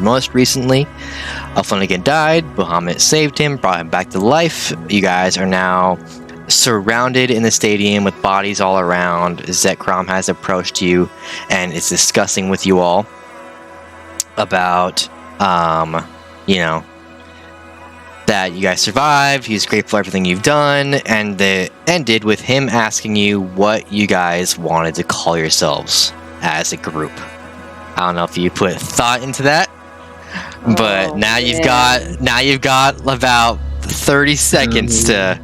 most recently. Flanagan died, Bahamut saved him, brought him back to life. You guys are now surrounded in the stadium with bodies all around. Zekrom has approached you and is discussing with you all about, that you guys survived. He's grateful for everything you've done, and it ended with him asking you what you guys wanted to call yourselves as a group. I don't know if you put thought into that, but now you've got about 30 seconds to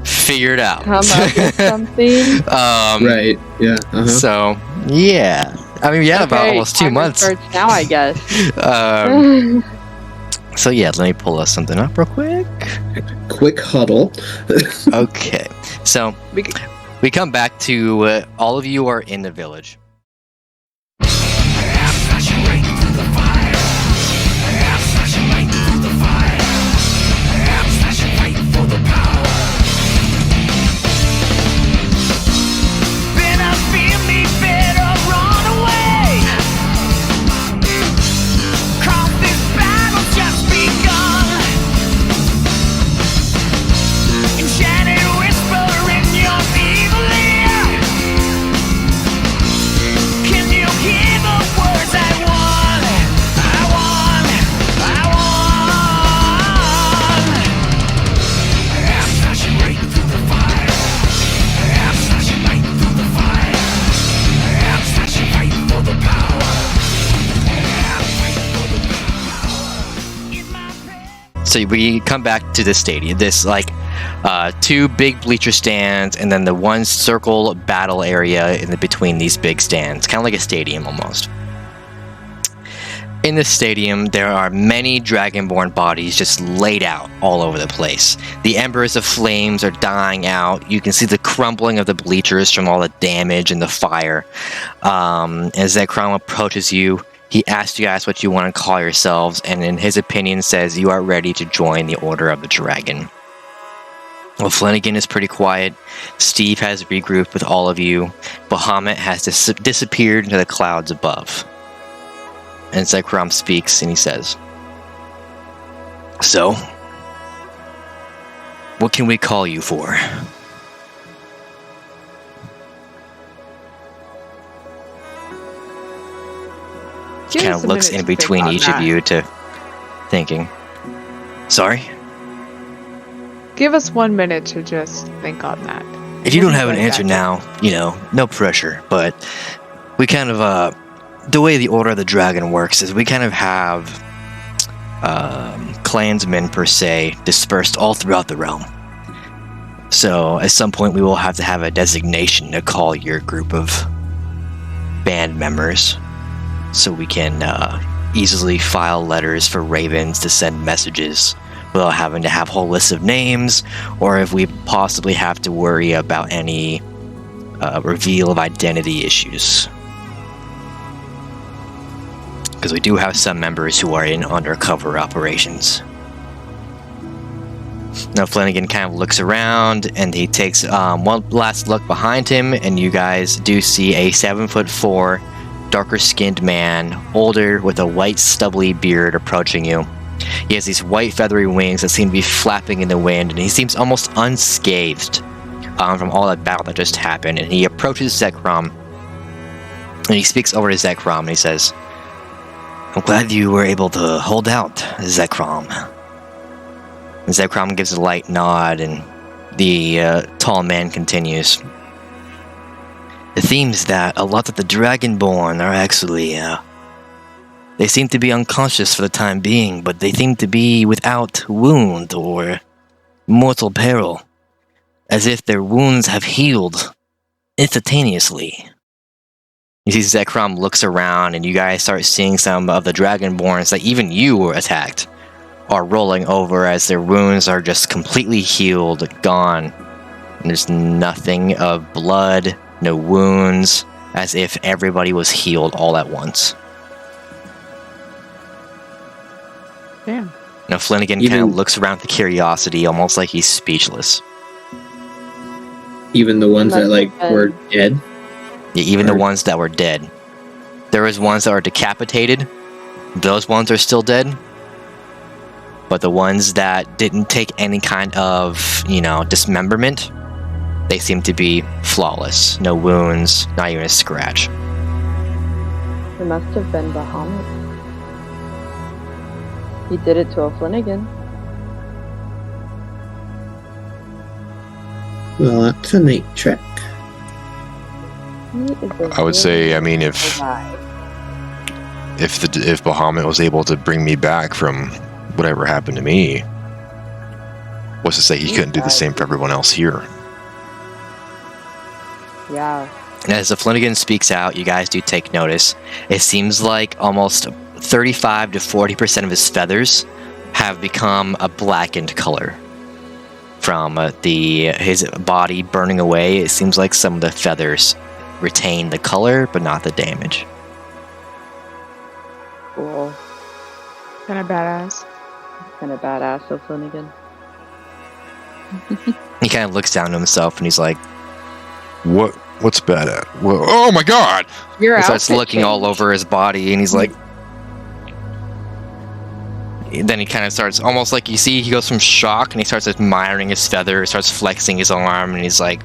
figure it out. Come up with something. Right. Yeah. Uh-huh. So yeah, I mean, about almost 2 months Now, I guess. So yeah, let me pull us something up real quick. Quick huddle. Okay, so we come back to all of you are in the village. So we come back to the stadium. This two big bleacher stands, and then the one circle battle area in between these big stands, kind of like a stadium almost. In the stadium, there are many dragonborn bodies just laid out all over the place. The embers of flames are dying out. You can see the crumbling of the bleachers from all the damage and the fire. As Zekrom approaches you, he asks you guys what you want to call yourselves, and in his opinion says you are ready to join the Order of the Dragon. Well, Flanagan is pretty quiet. Steve has regrouped with all of you. Bahamut has disappeared into the clouds above. And Zekrom speaks, and he says, "So, what can we call you for?" Kind of looks in between each of you to thinking. Sorry? Give us 1 minute to just think on that. If you don't have an answer now, no pressure, but we kind of, the way the Order of the Dragon works is we kind of have clansmen, per se, dispersed all throughout the realm. So at some point we will have to have a designation to call your group of band members, so we can easily file letters for ravens to send messages without having to have whole lists of names, or if we possibly have to worry about any reveal of identity issues. Because we do have some members who are in undercover operations. Now Flanagan kind of looks around, and he takes one last look behind him, and you guys do see a 7'4", darker-skinned man, older, with a white stubbly beard approaching you. He has these white feathery wings that seem to be flapping in the wind, and he seems almost unscathed from all that battle that just happened. And he approaches Zekrom, and he speaks over to Zekrom, and he says, "I'm glad you were able to hold out, Zekrom." And Zekrom gives a light nod, and the tall man continues. "The theme is that a lot of the Dragonborn are actually, they seem to be unconscious for the time being, but they seem to be without wound or mortal peril, as if their wounds have healed instantaneously." You see Zekrom looks around, and you guys start seeing some of the Dragonborns that even you were attacked are rolling over as their wounds are just completely healed, gone. And there's nothing of blood, no wounds, as if everybody was healed all at once. Damn. Now Flanagan kind of looks around with curiosity, almost like he's speechless. Even the ones that were dead? Yeah, even the ones that were dead. There was ones that were decapitated, those ones are still dead. But the ones that didn't take any kind of, dismemberment, they seem to be flawless. No wounds, not even a scratch. It must have been Bahamut. He did it to a Flanagan. Well, that's a neat trick. I would say, I mean, if Bahamut was able to bring me back from whatever happened to me, what's to say he couldn't do the same for everyone else here? Yeah. And as the Flanagan speaks out, you guys do take notice. It seems like almost 35 to 40% of his feathers have become a blackened color. From his body burning away, it seems like some of the feathers retain the color, but not the damage. Cool. Kind of badass. Kind of badass, so Flanagan. He kind of looks down to himself and he's like, What's bad at? Whoa, oh my god! He starts looking all over his body and he's like, then he kind of starts, almost like you see, he goes from shock and he starts admiring his feather, starts flexing his arm, and he's like,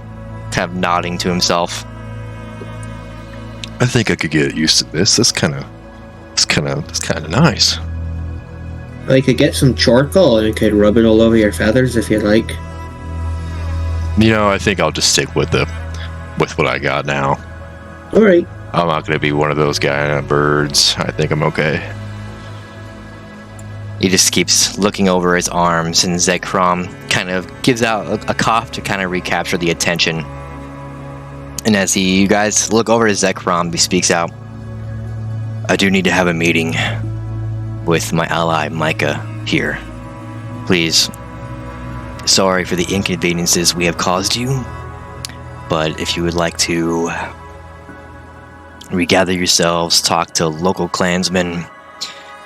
kind of nodding to himself. I think I could get used to this. That's kind of nice. I could get some charcoal and you could rub it all over your feathers if you like. I think I'll just stick with what I got now. Alright. I'm not going to be one of those birds. I think I'm okay. He just keeps looking over his arms, and Zekrom kind of gives out a cough to kind of recapture the attention. And as you guys look over to Zekrom, he speaks out, I do need to have a meeting with my ally Micah here. Please. Sorry for the inconveniences we have caused you, but if you would like to regather yourselves, talk to local clansmen,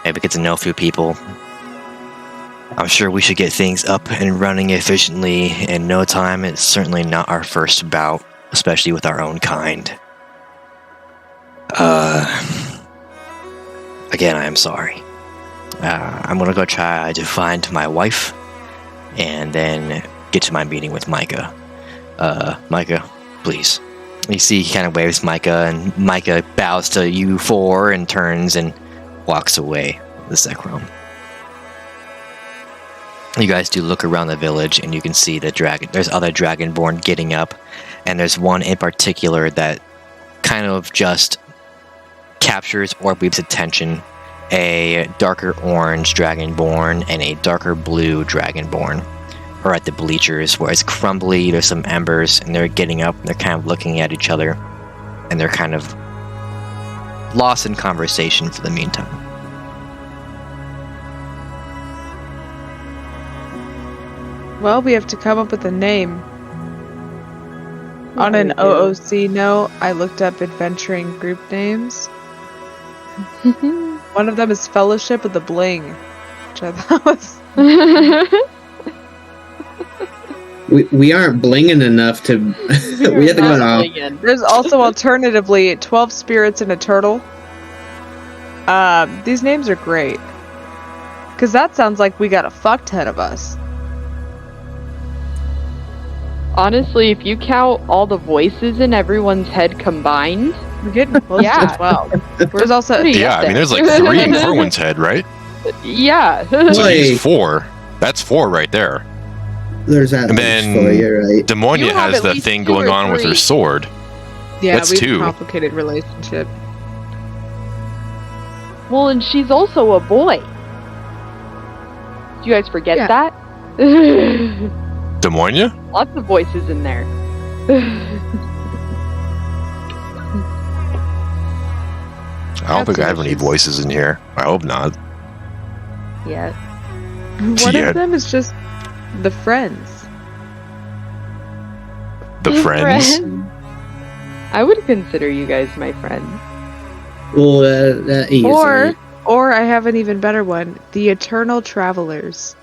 maybe get to know a few people, I'm sure we should get things up and running efficiently in no time. It's certainly not our first bout, especially with our own kind. Again, I am sorry. I'm gonna go try to find my wife and then get to my meeting with Micah. Micah, please. You see, he kind of waves Micah, and Micah bows to you four and turns and walks away with the Zekrom. You guys do look around the village, and you can see the dragon. There's other Dragonborn getting up, and there's one in particular that kind of just captures Orbeeb's attention. A darker orange Dragonborn and a darker blue Dragonborn are at the bleachers, where it's crumbly, there's some embers, and they're getting up, and they're kind of looking at each other, and they're kind of lost in conversation for the meantime. Well, we have to come up with a name. On an OOC note, I looked up adventuring group names. One of them is Fellowship of the Bling, which I thought was... We aren't blinging enough to... we have to go off. There's also alternatively 12 Spirits and a Turtle. These names are great. Because that sounds like we got a fuck ton of us. Honestly, if you count all the voices in everyone's head combined, we're getting close to 12. There's also... Yeah, I mean, there's like 3 in Corwin's head, right? Yeah. So he's 4. That's 4 right there. There's that. And then you're right. Demonia has the thing going on with her sword. Yeah, that's we have 2. a complicated relationship. Well, and she's also a boy. Do you guys forget that? Demonia? Lots of voices in there. I don't think I have any voices in here. I hope not. Yeah. One of them is just the friends. The friends? I would consider you guys my friends. Well, that easy. Or I have an even better one. The Eternal Travelers.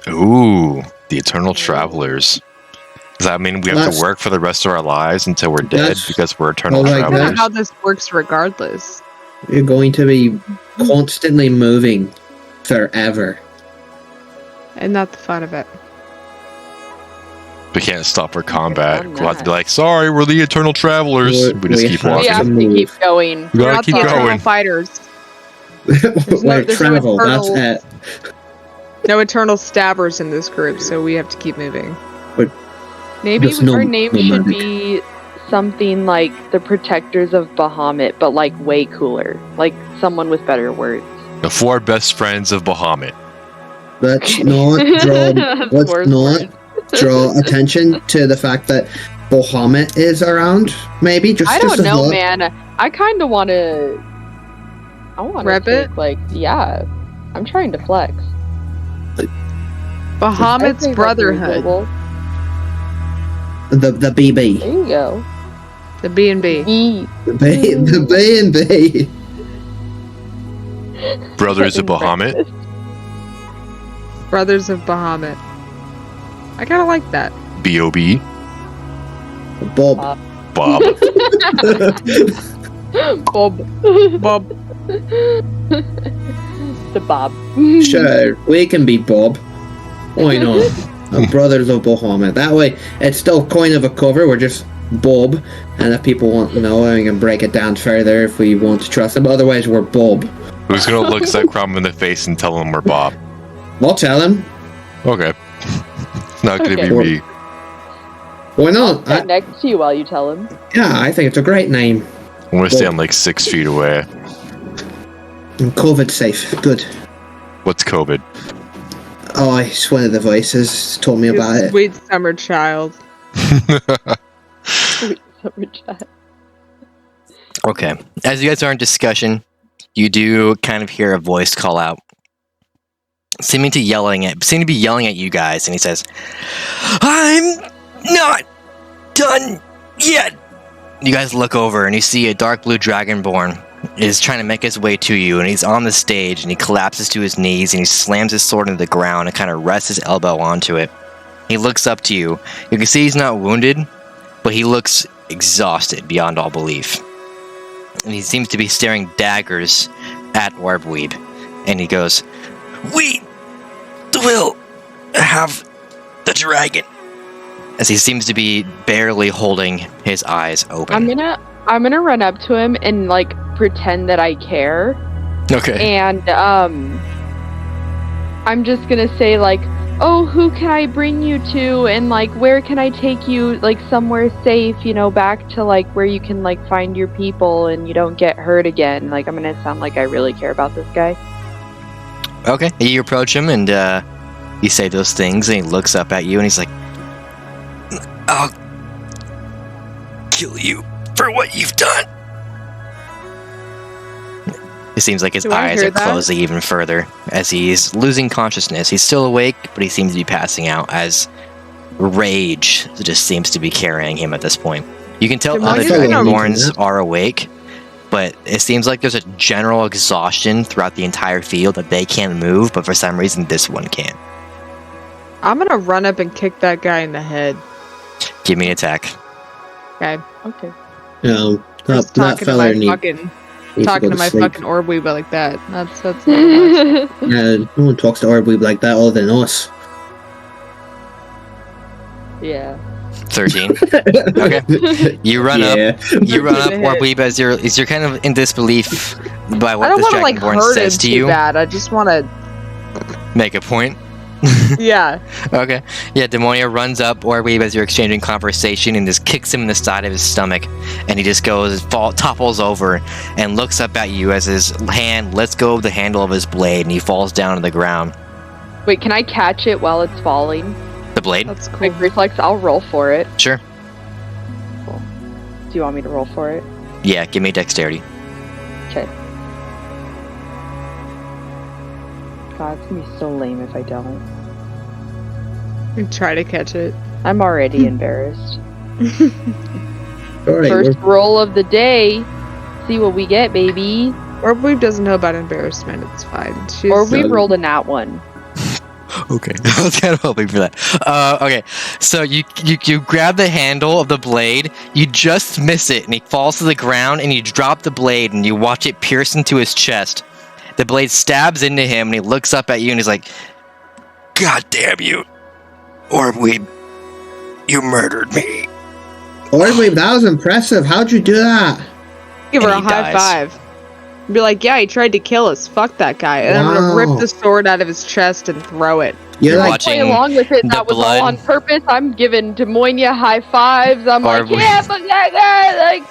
Ooh, the Eternal Travelers. Does that mean we have to work for the rest of our lives until we're dead because we're eternal I don't know travelers? how this works regardless. You're going to be constantly moving forever. And not the fun of it. We can't stop our combat. done We'll have to be that. like, sorry, we're the eternal travelers. We just We keep have We walking. have to move. keep going. We We're gotta not keep the eternal going. fighters. Like there's no travel, that's eternal- it. No eternal stabbers in this group, so we have to keep moving. Maybe There's no our name should magic. be something like the Protectors of Bahamut, but like way cooler. Like someone with better words. The 4 best friends of Bahamut. Let's not draw. That's let's worse not words. draw attention to the fact that Bahamut is around. Maybe just. I just don't a know, thought. man. I kind of want to. I want Rep to it? like, yeah. I'm trying to flex. Bahamut's I say Brotherhood. reasonable. The BB. There you go. The B&B. E. The B and B. Brothers of Bahamut. Breakfast. Brothers of Bahamut. I kind of like that. B.O.B. Bob. Bob. Bob. Bob. The Bob. Sure, we can be Bob. Why not? The Brothers of Bahamut. That way, it's still kind of a cover. We're just Bob, and if people want to know, we can break it down further if we want to trust them. Otherwise, we're Bob. Who's gonna look Zekrom in the face and tell him we're Bob? I'll tell him. Okay. It's not gonna Okay. be me. Why not? Stand next to you while you tell him. Yeah, I think it's a great name. I'm gonna stand like 6 feet away. And COVID safe. Good. What's COVID? Oh, it's one of the voices told me You about it. sweet summer child. Sweet summer chat. Okay. As you guys are in discussion, you do kind of hear a voice call out, seeming to be yelling at you guys, and he says, "I'm not done yet." You guys look over and you see a dark blue dragonborn is trying to make his way to you, and he's on the stage and he collapses to his knees and he slams his sword into the ground and kind of rests his elbow onto it. He looks up to you. You can see he's not wounded, but he looks exhausted beyond all belief. And he seems to be staring daggers at Orbweeb. And he goes, "We will have the dragon." As he seems to be barely holding his eyes open. I'm gonna run up to him and like pretend that I care, Okay. and I'm just gonna say like, "Oh, who can I bring you to, and like where can I take you, like somewhere safe, you know, back to like where you can like find your people and you don't get hurt again." Like I'm gonna sound like I really care about this guy. Okay. You approach him and you say those things, and he looks up at you and he's like, "I'll kill you for what you've done." It seems like his Do I eyes hear are that? closing even further as he's losing consciousness. He's still awake, but he seems to be passing out as rage just seems to be carrying him at this point. You can tell Then why other are you gonna- dragonborns are awake, but it seems like there's a general exhaustion throughout the entire field that they can't move, but for some reason this one can. I'm gonna run up and kick that guy in the head. Give me an attack. Okay. Okay. No, Just that talking to fella my needs fucking to talking go to my sleep. fucking Orbweeb like that. That's not much. No one talks to Orbweeb like that other than us. Yeah. 13. Okay. You run up. You run up, Hit. Orbeeb, as you're kind of in disbelief by I what don't this want to like dragonborn hurt him says to too you. bad. I just want to. Make a point. Yeah. Okay. Yeah, Demonia runs up Orbeeb as you're exchanging conversation and just kicks him in the side of his stomach, and he just topples over and looks up at you as his hand lets go of the handle of his blade and he falls down to the ground. Wait, can I catch it while it's falling? The blade? That's cool. Quick reflex. I'll roll for it. Sure. Do you want me to roll for it? Yeah, give me dexterity. Okay. God, it's gonna be so lame if I don't. And try to catch it. I'm already embarrassed. Alright, First roll of the day. See what we get, baby. Orbeeb doesn't know about embarrassment. It's fine. She's Or we No. rolled a nat one. Okay, I was kind of hoping for that. Okay, so you grab the handle of the blade, you just miss it, and he falls to the ground, and you drop the blade, and you watch it pierce into his chest. The blade stabs into him, and he looks up at you, and he's like, "God damn you, Orbweeb, you murdered me." Orbweeb, that was impressive. How'd you do that? Give her And a he high dies. five. Be like, yeah, he tried to kill us. Fuck that guy. And I'm gonna rip the sword out of his chest and throw it. You're You're like, watching Play along with it. the That was blood. all on purpose. I'm giving Demonia high fives. I'm Or like, yeah, but that guy, like,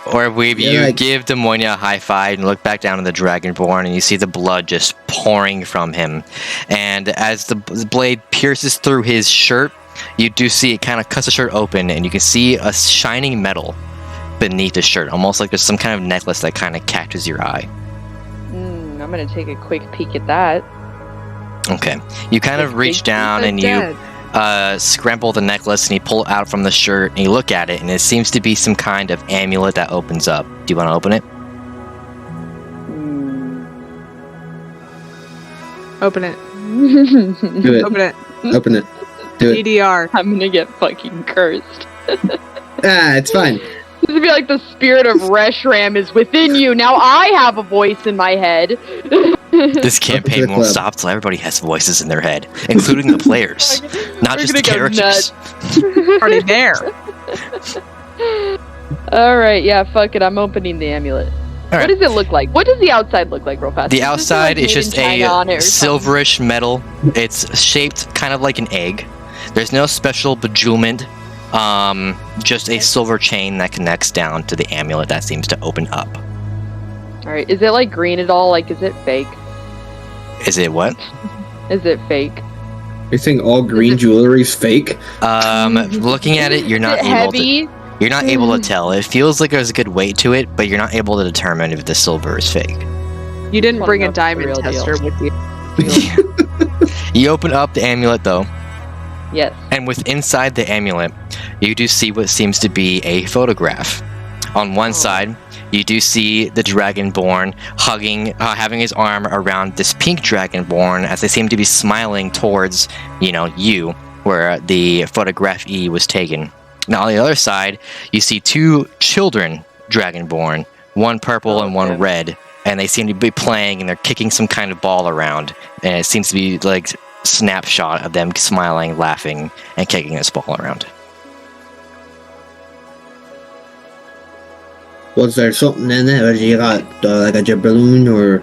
Orbweeb, You're you like- give Demonia a high five and look back down at the Dragonborn, and you see the blood just pouring from him. And as the blade pierces through his shirt, you do see it kind of cuts the shirt open, and you can see a shining metal beneath the shirt, almost like there's some kind of necklace that kind of catches your eye. I'm gonna take a quick peek at that. Okay. You kind of reach down and you scramble the necklace, and you pull it out from the shirt, and you look at it, and it seems to be some kind of amulet that opens up. Do you want to open it? Open it. do it. Open it. Open it. Do it. EDR. I'm gonna get fucking cursed. Ah, it's fine. This would be like the spirit of Reshram is within you. Now I have a voice in my head. This campaign won't stop till everybody has voices in their head, including the players, not We're just the gonna go characters. Already there. Alright, yeah, fuck it. I'm opening the amulet. All right. What does it look like? What does the outside look like, real fast? The Does it say, outside like, is made in just China on it a or something? silverish metal. It's shaped kind of like an egg. There's no special bejewelment. Just a silver chain that connects down to the amulet that seems to open up. Alright, is it like green at all? Like, is it fake? Is it what? Is it fake? You think all green jewelry's fake? Looking at it, you're Is not it able to. heavy? You're not able to tell. It feels like there's a good weight to it, but you're not able to determine if the silver is fake. You didn't Well, bring a that's the diamond real tester deal. with you. You open up the amulet though, Yes. and with inside the amulet, you do see what seems to be a photograph. On one side, you do see the Dragonborn hugging, having his arm around this pink Dragonborn as they seem to be smiling towards, you, where the photograph E was taken. Now on the other side, you see two children Dragonborn, one purple and one red, and they seem to be playing and they're kicking some kind of ball around, and it seems to be like snapshot of them smiling, laughing, and kicking this ball around. Was there something in it? Or you got like a balloon or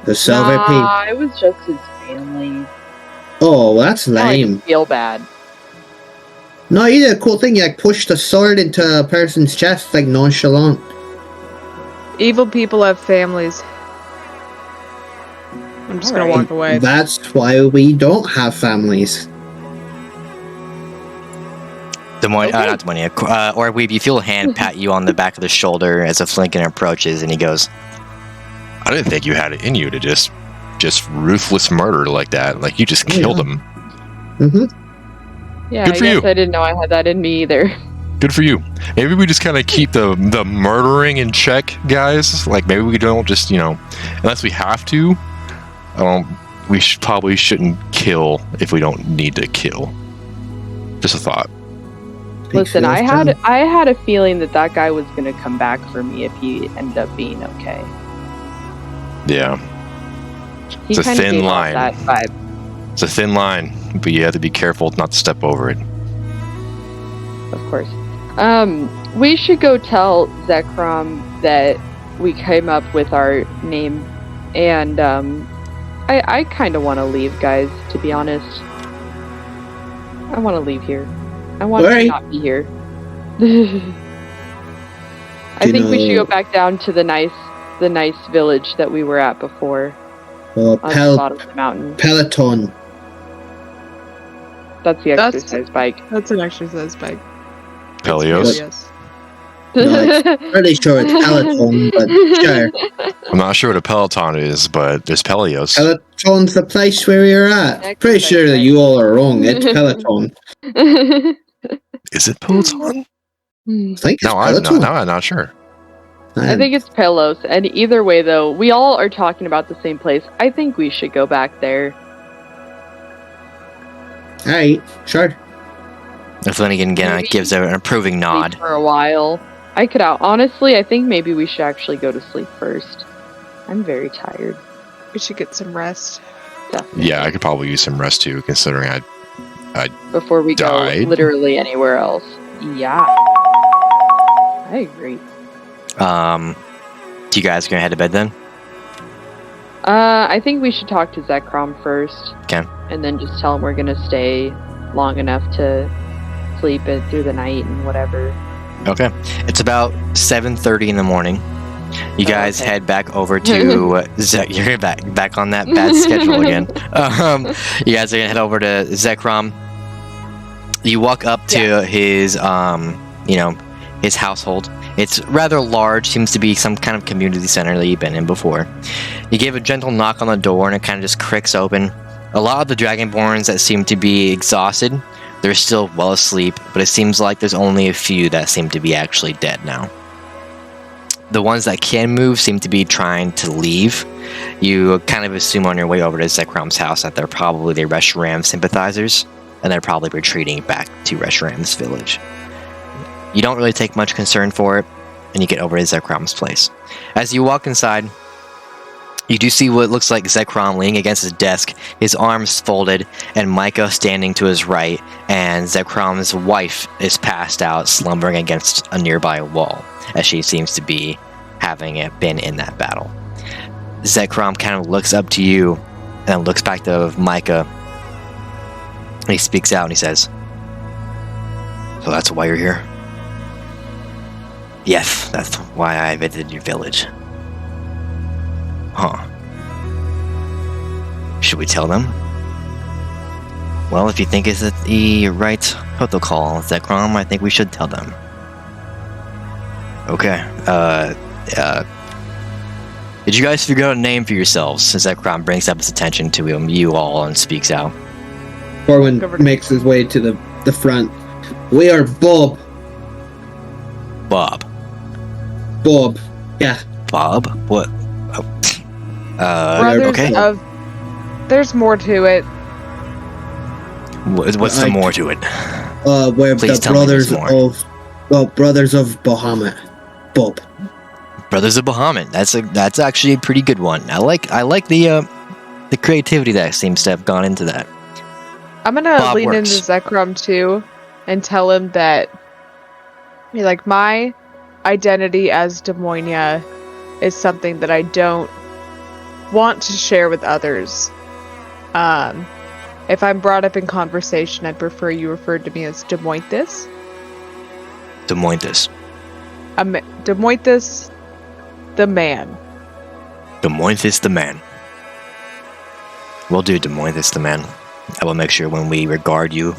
a silver piece? Nah, it was just his family. Oh, well, that's I lame. just feel bad. No, you did a cool thing. You like pushed the sword into a person's chest, like nonchalant. Evil people have families. I'm just gonna walk away. That's why we don't have families. Not Demonia. Orweeb, you feel a hand pat you on the back of the shoulder as a Flinken approaches, and he goes, I didn't think you had it in you to just ruthless murder like that. Like you just killed him. Mm-hmm. Yeah, Good I for guess you. I didn't know I had that in me either. Good for you. Maybe we just kind of keep the murdering in check, guys. Like maybe we don't just unless we have to. We probably shouldn't kill if we don't need to kill. Just a thought. Listen, I had a feeling that guy was gonna come back for me if he ended up being okay. Yeah, He It's a kinda thin gave off line. that vibe. it's a thin line, but you have to be careful not to step over it. Of course. We should go tell Zekrom that we came up with our name, and I kind of want to leave, guys. To be honest, I want to leave here. I want to Alright. not be here. I think we should go back down to the nice village that we were at before on the bottom of the mountain. Peloton. That's the That's- exercise bike. That's an exercise bike. Pelios. Yes. Pretty sure it's Peloton, but sure. I'm not sure what a Peloton is, but there's Pelios. Peloton's the place where you're at. Pretty sure that you all are wrong. It's Peloton. Is it Peloton? I think it's No, I'm Peloton. not sure. I think it's Pelos, and either way, though, we all are talking about the same place. I think we should go back there. Alright, sure. Flanagan again Maybe gives an approving nod. For a while. I could out. Honestly, I think maybe we should actually go to sleep first. I'm very tired. We should get some rest. Definitely. Yeah, I could probably use some rest too, considering I Before we died. go literally anywhere else. Yeah. I agree. Do you guys gonna head to bed then? I think we should talk to Zekrom first. Okay. And then just tell him we're gonna stay long enough to sleep it through the night and whatever. Okay. It's about 7:30 in the morning. You guys okay. head back over to you're back on that bad schedule again. You guys are gonna head over to Zekrom. You walk up to his his household. It's rather large, seems to be some kind of community center that you've been in before. You give a gentle knock on the door and it kind of just cricks open. A lot of the Dragonborns that seem to be exhausted, they're still well asleep, but it seems like there's only a few that seem to be actually dead now. The ones that can move seem to be trying to leave. You kind of assume on your way over to Zekrom's house that they're probably the Reshiram sympathizers, and they're probably retreating back to Reshiram's village. You don't really take much concern for it, and you get over to Zekrom's place. As you walk inside, you do see what looks like Zekrom leaning against his desk, his arms folded, and Micah standing to his right, and Zekrom's wife is passed out, slumbering against a nearby wall, as she seems to be having been in that battle. Zekrom kind of looks up to you, and then looks back to Micah. He speaks out and he says, "So that's why you're here?" "Yes, that's why I visited your village." "Huh. Should we tell them?" "Well, if you think it's the right protocol, Zekrom, I think we should tell them." "Okay. Did you guys figure out a name for yourselves?" Zekrom brings up his attention to you all and speaks out. Corwin makes his way to the front. "We are Bob." "Bob." Bob. Yeah. "Bob? What? Oh. Brothers Okay. of. There's more to it. What's the more to it?" We're Please the tell me brothers there's more. brothers of Bahamut. Bob. Brothers of Bahamut. That's actually a pretty good one. I like the creativity that seems to have gone into that. I'm gonna Bob lean works. into Zekrom too and tell him that my identity as Demonia is something that I don't want to share with others. If I'm brought up in conversation, I'd prefer you referred to me as Demointhus. Demointhus. Demointhus, the man. Demointhus the man. We'll do Demointhus the man. I will make sure when we regard you,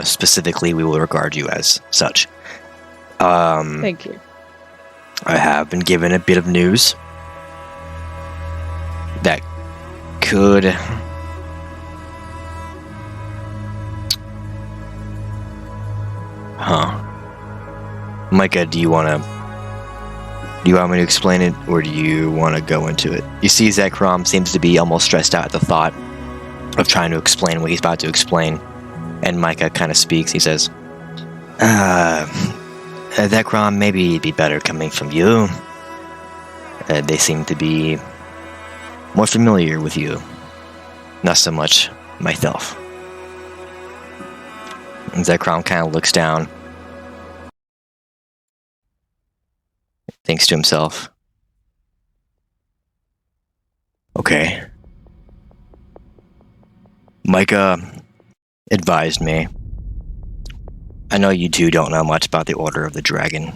specifically, we will regard you as such. Thank you. I have been given a bit of news that could Micah, do you want me to explain it, or do you want to go into it? You see Zekrom seems to be almost stressed out at the thought of trying to explain what he's about to explain, and Micah kind of speaks. He says, Zekrom, maybe it'd be better coming from you. They seem to be more familiar with you, not so much myself." And Zekrom kind of looks down, thinks to himself, "Okay. Micah advised me. I know you two don't know much about the Order of the Dragon.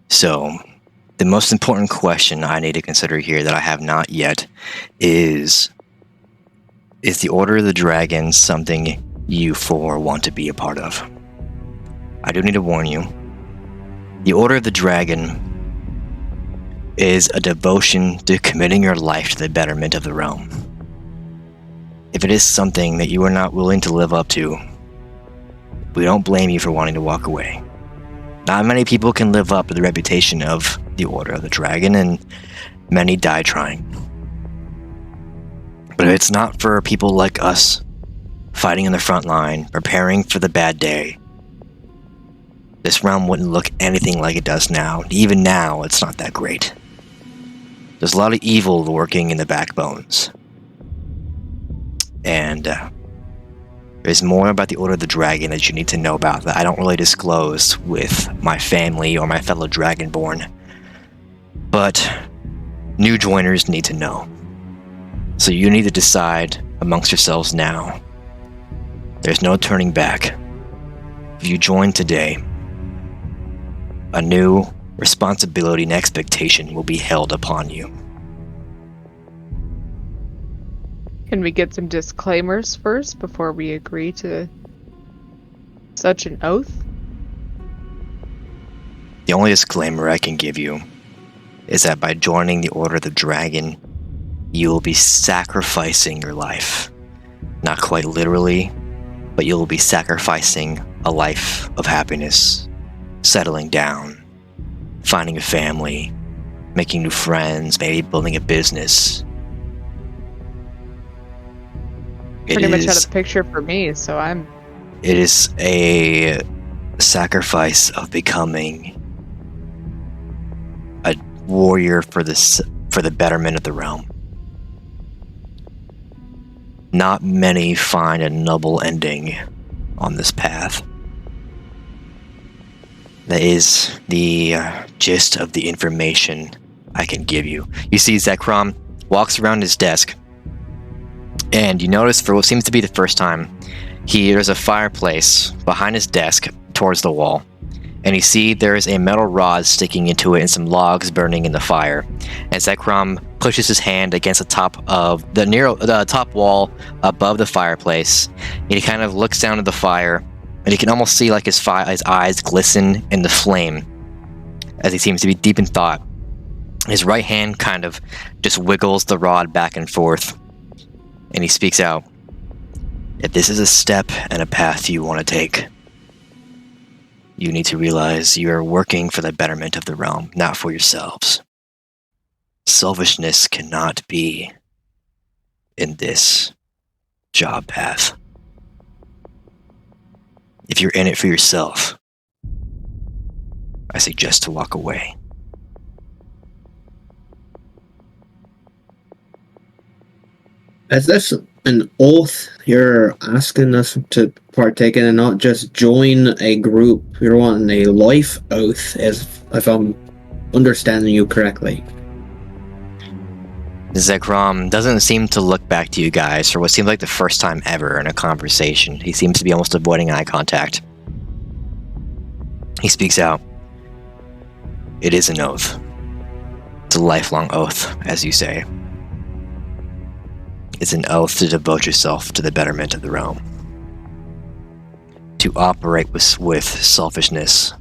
So, the most important question I need to consider here that I have not yet is the Order of the Dragon something you four want to be a part of? I do need to warn you. The Order of the Dragon is a devotion to committing your life to the betterment of the realm. If it is something that you are not willing to live up to, we don't blame you for wanting to walk away. Not many people can live up to the reputation of the Order of the Dragon, and many die trying. But if it's not for people like us fighting on the front line, preparing for the bad day, this realm wouldn't look anything like it does now. Even now, it's not that great. There's a lot of evil lurking in the backbones. And there's more about the Order of the Dragon that you need to know about that I don't really disclose with my family or my fellow Dragonborn. But new joiners need to know. So you need to decide amongst yourselves now. There's no turning back. If you join today, a new responsibility and expectation will be held upon you. Can we get some disclaimers first before we agree to such an oath? The only disclaimer I can give you is that by joining the Order of the Dragon, you will be sacrificing your life. Not quite literally, but you will be sacrificing a life of happiness, settling down, finding a family, making new friends, maybe building a business. Pretty much out of the picture for me, so I'm... It is a sacrifice of becoming a warrior for the betterment of the realm. Not many find a noble ending on this path. That is the gist of the information I can give you. You see Zekrom walks around his desk, and you notice for what seems to be the first time, there's a fireplace behind his desk towards the wall. And you see there's a metal rod sticking into it and some logs burning in the fire. And Zekrom pushes his hand against the top of the top wall above the fireplace. And he kind of looks down at the fire, and you can almost see like his eyes glisten in the flame as he seems to be deep in thought. His right hand kind of just wiggles the rod back and forth, and he speaks out. If this is a step and a path you want to take, you need to realize you are working for the betterment of the realm, not for yourselves. Selfishness cannot be in this job path. If you're in it for yourself, I suggest to walk away. Is this an oath you're asking us to partake in and not just join a group? You're wanting a life oath, if I'm understanding you correctly. Zekrom doesn't seem to look back to you guys for what seems like the first time ever in a conversation. He seems to be almost avoiding eye contact. He speaks out. It is an oath. It's a lifelong oath, as you say. It's an oath to devote yourself to the betterment of the realm. To operate with selfishness.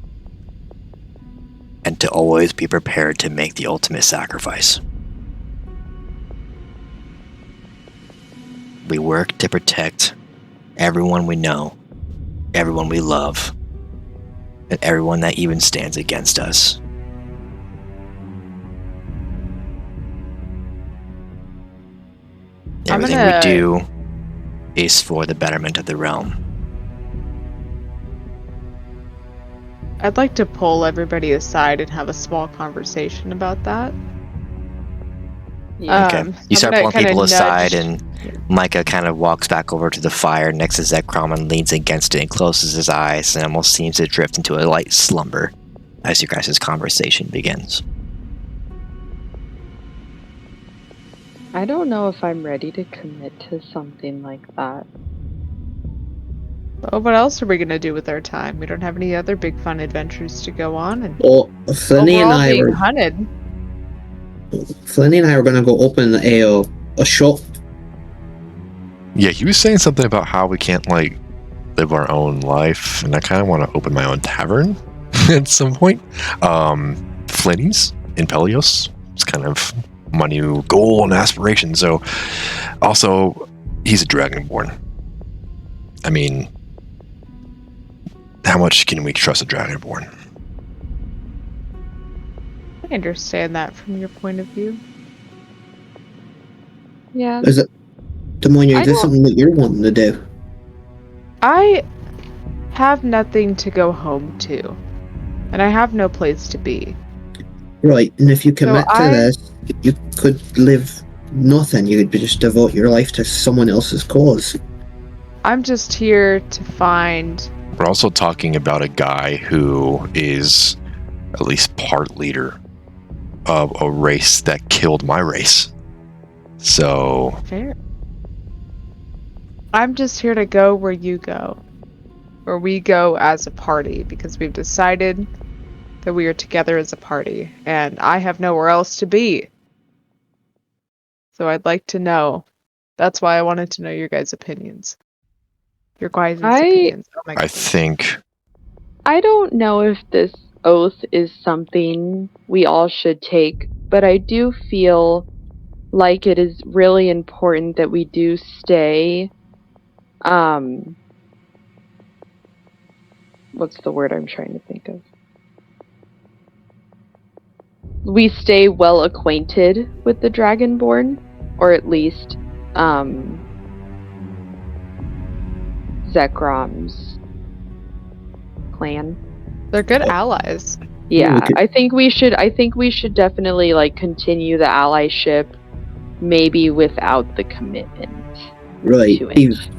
And to always be prepared to make the ultimate sacrifice. We work to protect everyone we know, everyone we love, and everyone that even stands against us. Everything we do is for the betterment of the realm. I'd like to pull everybody aside and have a small conversation about that. Yeah. Okay. You start pulling people aside, and Micah kind of walks back over to the fire next to Zekrom and leans against it and closes his eyes and almost seems to drift into a light slumber as your guys' conversation begins. I don't know if I'm ready to commit to something like that. Well, what else are we gonna do with our time? We don't have any other big fun adventures to go on, and Well, Flinny we're and all I being were hunted. going to go open a shop. Yeah, he was saying something about how we can't like live our own life, and I kind of want to open my own tavern at some point. Flinny's in Pelios. It's kind of my new goal and aspiration. So, also, he's a Dragonborn. I mean, how much can we trust a Dragonborn? I understand that from your point of view. Yeah. Is it, Demonia, I is this don't- something that you're wanting to do? I have nothing to go home to, and I have no place to be. Right, and if you commit to I- this, you could live nothing. You could just devote your life to someone else's cause. I'm just here to find. We're also talking about a guy who is at least part leader of a race that killed my race. So, Fair. I'm just here to go where you go. Where we go as a party, because we've decided that we are together as a party, and I have nowhere else to be. So I'd like to know. That's why I wanted to know your guys' opinions. Your guys' opinions. Oh my I goodness. think I don't know if this oath is something we all should take, but I do feel like it is really important that we do stay what's the word I'm trying to think of? We stay well acquainted with the Dragonborn, or at least Zekrom's clan. They're good allies. Yeah, could- I think we should definitely like continue the allyship, maybe without the commitment. Right, To it. these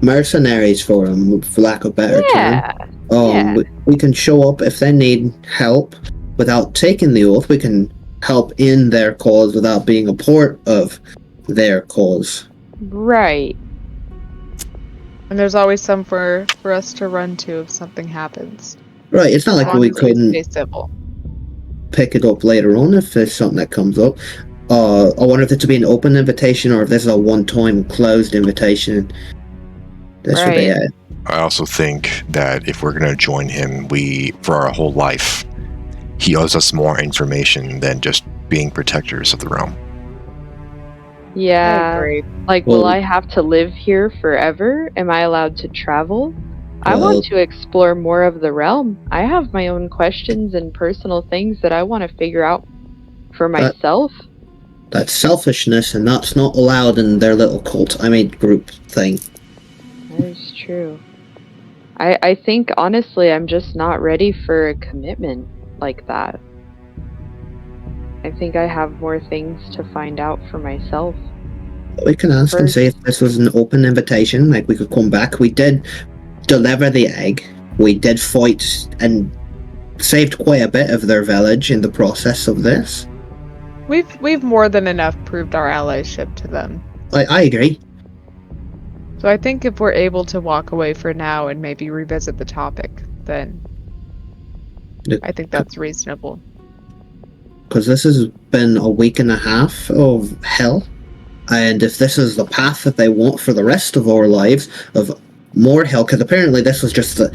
mercenaries for them, for lack of a better term. Yeah. We can show up if they need help without taking the oath. We can help in their cause without being a part of their cause. Right. And there's always some for us to run to if something happens. Right, it's not As like long we as couldn't stay civil. pick it up later on if there's something that comes up. I wonder if it's to be an open invitation or if this is a one-time closed invitation. This would be Right. it. I also think that if we're going to join him, we, for our whole life, he owes us more information than just being protectors of the realm. I Yeah. agree. Like, will Well- I have to live here forever? Am I allowed to travel? I Well- want to explore more of the realm. I have my own questions and personal things that I want to figure out for myself. That's selfishness, and that's not allowed in their little cult. I mean, group thing. That is true. I think, honestly, I'm just not ready for a commitment like that. I think I have more things to find out for myself. We can ask and see if this was an open invitation. Like, we could come back. We did deliver the egg. We did fight and saved quite a bit of their village in the process of this. We've more than enough proved our allyship to them. I agree. So I think if we're able to walk away for now and maybe revisit the topic, then Look, I think that's reasonable. because this has been a week and a half of hell, and if this is the path that they want for the rest of our lives of more hell, because apparently this was just a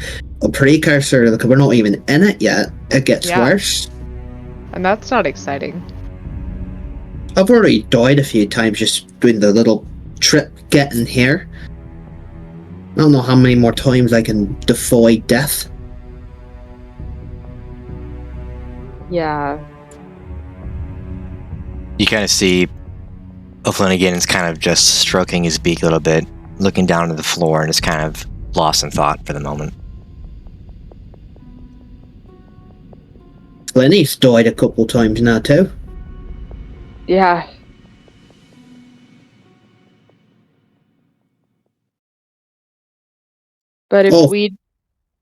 precursor, because we're not even in it yet, it gets Yeah. worse. And that's not exciting. I've already died a few times just doing the little trip getting here. I don't know how many more times I can defy death. Yeah. You kind of see O'Flanagan is kind of just stroking his beak a little bit, looking down to the floor, and is kind of lost in thought for the moment. Lenny's died a couple times now too. Yeah. But Oh.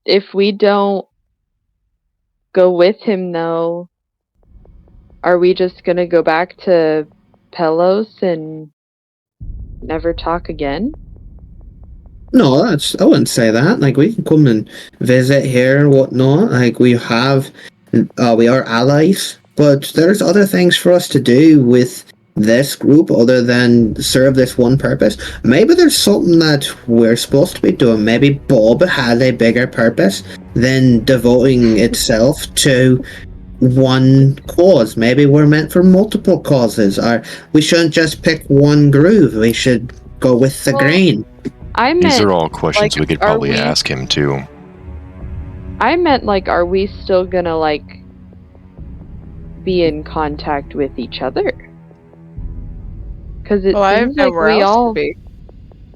if we don't go with him though, are we just gonna go back to Pelos and never talk again? No, I wouldn't say that. Like, we can come and visit here and whatnot. Like, we are allies, but there's other things for us to do with this group other than serve this one purpose. Maybe there's something that we're supposed to be doing. Maybe Bob has a bigger purpose than devoting itself to one cause. Maybe we're meant for multiple causes, or we shouldn't just pick one groove. We should go with the Well, grain. I These meant are all questions like, we could are probably we- ask him too. like, are we still gonna like be in contact with each other? Because it Well, I have seems like nowhere we else all to be.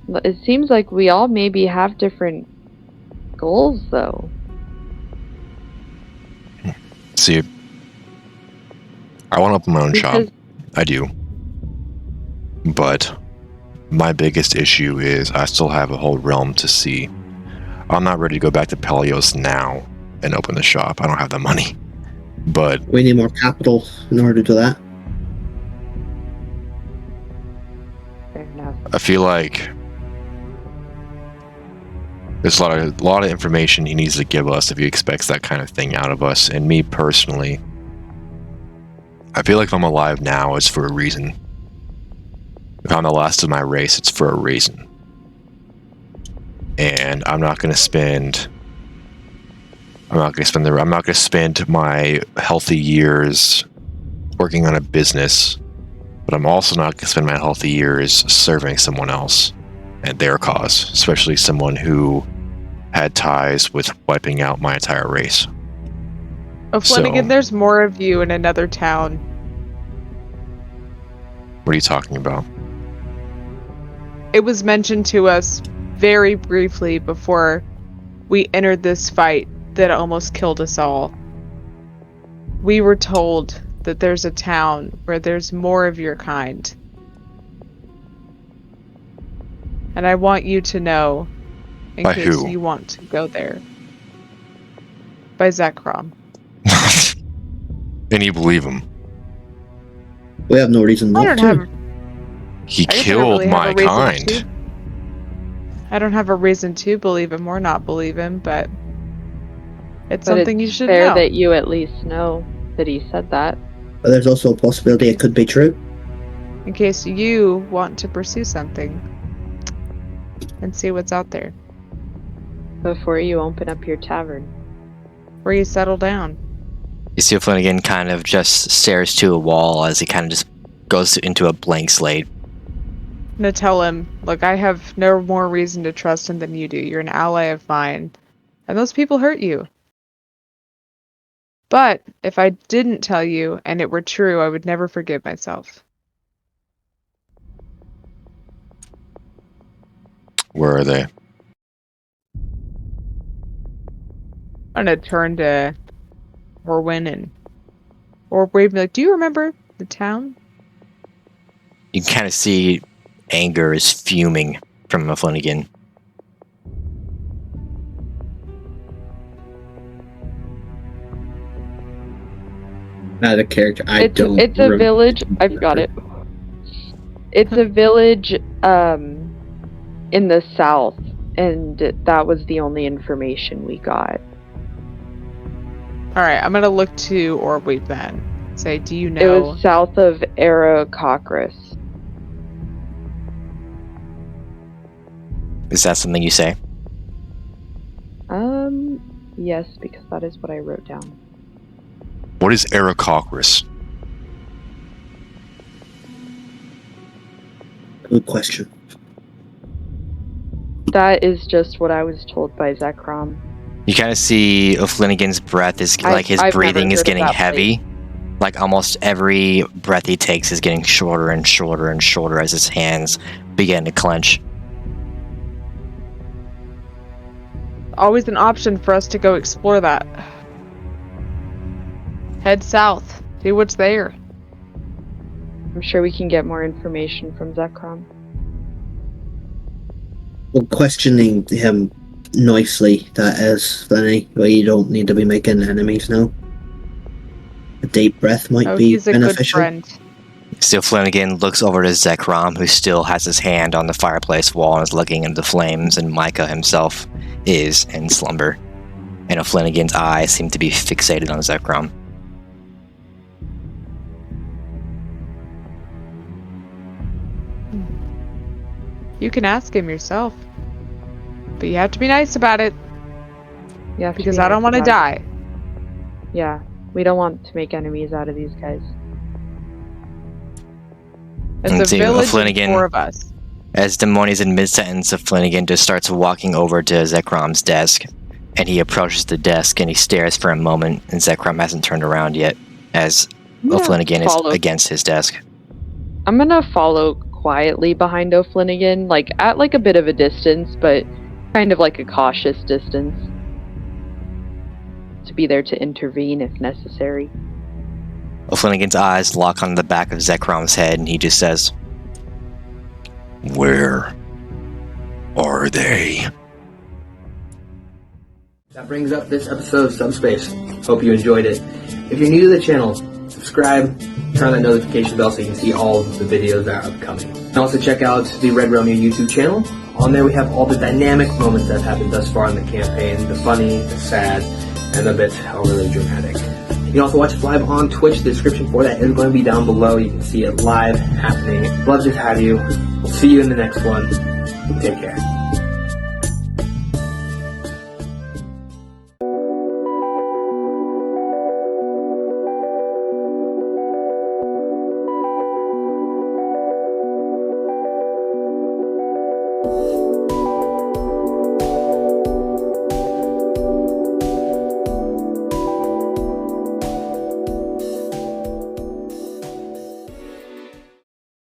It seems like we all maybe have different goals, though. See, I want to open my own shop. Because I do. But my biggest issue is I still have a whole realm to see. I'm not ready to go back to Pelios now and open the shop. I don't have the money. But We need more capital in order to do that. fair enough. I feel like there's a lot of information he needs to give us if he expects that kind of thing out of us. And me personally, I feel like if I'm alive now, it's for a reason. If I'm the last of my race, it's for a reason. And I'm not going to spend my healthy years working on a business, but I'm also not going to spend my healthy years serving someone else and their cause, especially someone who had ties with wiping out my entire race. Oh, Flanagan, So- there's more of you in another town. What are you talking about? It was mentioned to us very briefly before we entered this fight that almost killed us all. We were told that there's a town where there's more of your kind. And I want you to know, in By case who? you want to go there. By Zekrom. And you believe him? We have no reason I not don't to. have He I guess I don't killed really have my a reason kind. to. I don't have a reason to believe him or not believe him, but it's But something it's you should fair know. that you at least know that he said that. But there's also a possibility it could be true. In case you want to pursue something and see what's out there. Before you open up your tavern. Where you settle down. You see Flanagan kind of just stares to a wall as he kind of just goes into a blank slate. I'm gonna tell him, look, I have no more reason to trust him than you do. You're an ally of mine. And those people hurt you. But if I didn't tell you and it were true, I would never forgive myself. Where are they? I'm gonna turn to Orwin and Orwave and be like, do you remember the town? You can kind of see anger is fuming from Flanagan. As a character, I don't. It's a village. I've got it. It's a village in the south, and that was the only information we got. Alright, I'm gonna look to Orwave then. Say, do you It know? was south of Aerococris. Is that something you say? Yes, because that is what I wrote down. What is Aerococris? Good question. That is just what I was told by Zekrom. You kind of see Flanagan's breath is like his I've breathing never is heard of getting that heavy. Like almost every breath he takes is getting shorter and shorter and shorter as his hands begin to clench. Always an option for us to go explore that. Head south. See what's there. I'm sure we can get more information from Zekrom. Well, questioning him nicely, that is, Lenny. Well, you don't need to be making enemies now. A deep breath might Oh, be he's a beneficial. good friend. Still, Flanagan looks over to Zekrom, who still has his hand on the fireplace wall and is looking into the flames, and Micah himself is in slumber. And Flanagan's eyes seem to be fixated on Zekrom. You can ask him yourself. But you have to be nice about it, You have to because be I don't nice want to about it. die. Yeah, we don't want to make enemies out of these guys. It's And a see, village Flanagan- of 4 of us. As Demoni's in mid-sentence, Flanagan just starts walking over to Zekrom's desk, and he approaches the desk and he stares for a moment, and Zekrom hasn't turned around yet, as I'm gonna Flanagan is follow- against his desk. I'm gonna follow quietly behind O'Flanagan, like at like a bit of a distance, but kind of like a cautious distance, to be there to intervene if necessary. O'Flanagan's eyes lock on the back of Zekrom's head, and he just says, Where are they? That brings up this episode of Subspace. Hope you enjoyed it. If you're new to the channel, subscribe, turn on that notification bell so you can see all of the videos that are upcoming. And also check out the Red Romeo YouTube channel. On there we have all the dynamic moments that have happened thus far in the campaign, the funny, the sad, and the bit overly dramatic. You can also watch us live on Twitch. The description for that is going to be down below. You can see it live happening. Love to have you. We'll see you in the next one. Take care.